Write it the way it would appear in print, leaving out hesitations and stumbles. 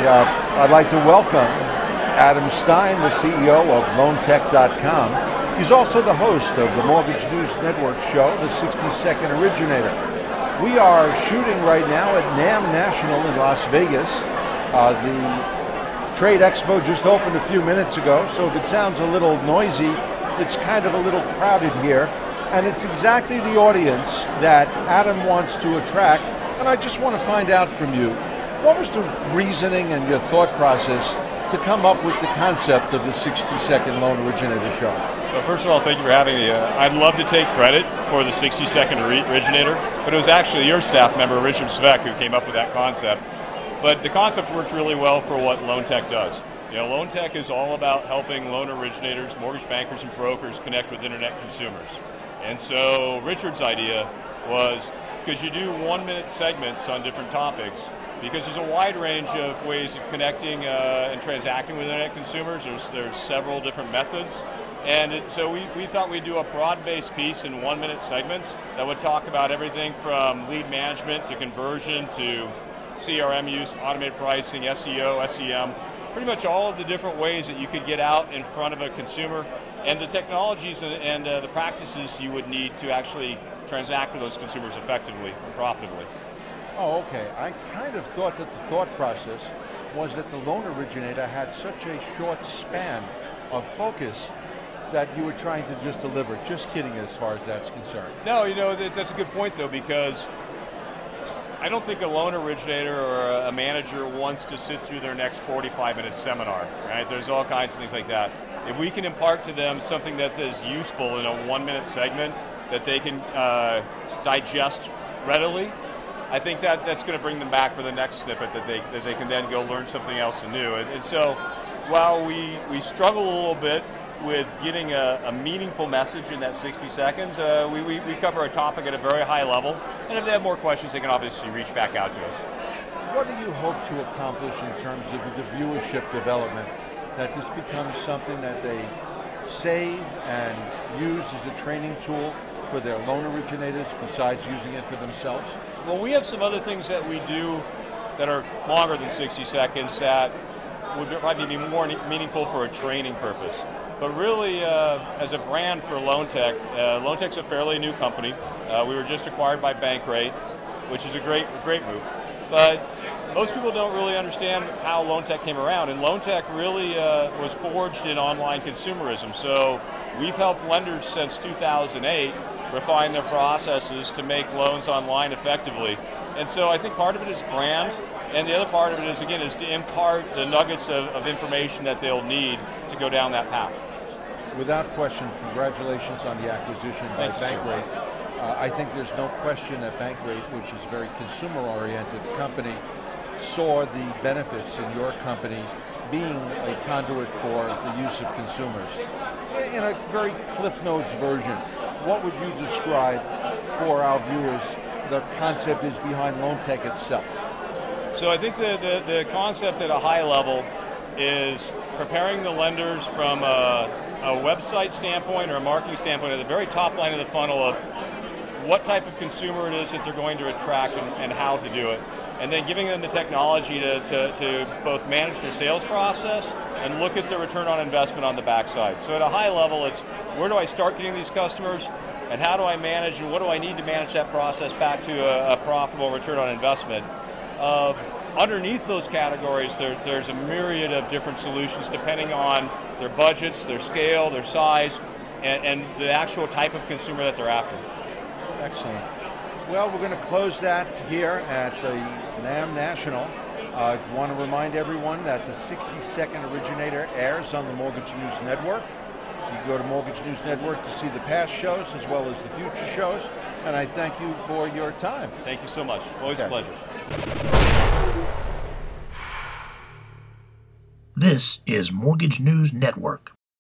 I'd like to welcome Adam Stein, the CEO of LoanTek.com. He's also the host of the Mortgage News Network show, the 60-Second Originator. We are shooting right now at NAMB National in Las Vegas. The Trade Expo just opened a few minutes ago, so if it sounds a little noisy, it's kind of a little crowded here. And it's exactly the audience that Adam wants to attract. And I just want to find out from you, what was the reasoning and your thought process to come up with the concept of the 60-Second Loan Originator show? Well, first of all, thank you for having me. I'd love to take credit for the 60-Second Originator, but it was actually your staff member, Richard Svek, who came up with that concept. But the concept worked really well for what LoanTek does. You know, LoanTek is all about helping loan originators, mortgage bankers, and brokers connect with internet consumers. And so Richard's idea was, could you do 1-minute segments on different topics? Because there's a wide range of ways of connecting and transacting with internet consumers. There's several different methods. And so we thought we'd do a broad-based piece in 1-minute segments that would talk about everything from lead management to conversion to CRM use, automated pricing, SEO, SEM, pretty much all of the different ways that you could get out in front of a consumer and the technologies and the practices you would need to actually transact with those consumers effectively and profitably. Oh, okay. I kind of thought that the thought process was that the loan originator had such a short span of focus that you were trying to just deliver. Just kidding as far as that's concerned. No, you know, that's a good point though, because I don't think a loan originator or a manager wants to sit through their next 45-minute seminar, right? There's all kinds of things like that. If we can impart to them something that is useful in a 1-minute segment that they can digest readily, I think that's going to bring them back for the next snippet that they can then go learn something else new. And so while we struggle a little bit with getting a meaningful message in that 60 seconds, we cover a topic at a very high level. And if they have more questions, they can obviously reach back out to us. What do you hope to accomplish in terms of the viewership development, that this becomes something that they save and use as a training tool for their loan originators besides using it for themselves? Well, we have some other things that we do that are longer than 60 seconds that would probably be more meaningful for a training purpose. But really, as a brand for LoanTek, LoanTek's a fairly new company. We were just acquired by Bankrate, which is a great move. But most people don't really understand how LoanTek came around, and LoanTek really was forged in online consumerism. So we've helped lenders since 2008 refine their processes to make loans online effectively. And so I think part of it is brand, and the other part of it is, again, is to impart the nuggets of information that they'll need to go down that path. Without question, congratulations on the acquisition by Bankrate. I think there's no question that Bankrate, which is a very consumer-oriented company, saw the benefits in your company being a conduit for the use of consumers. In a very Cliff Notes version, what would you describe for our viewers the concept is behind LoanTek itself? So I think the concept at a high level is preparing the lenders from a website standpoint or a marketing standpoint at the very top line of the funnel of what type of consumer it is that they're going to attract and how to do it. And then giving them the technology to both manage their sales process and look at the return on investment on the backside. So at a high level, it's where do I start getting these customers and how do I manage and what do I need to manage that process back to a profitable return on investment. Underneath those categories, there's a myriad of different solutions depending on their budgets, their scale, their size, and the actual type of consumer that they're after. Excellent. Well, we're going to close that here at the NAMB National. I want to remind everyone that the 60-Second Originator airs on the Mortgage News Network. You can go to Mortgage News Network to see the past shows as well as the future shows. And I thank you for your time. Thank you so much. Always a pleasure. This is Mortgage News Network.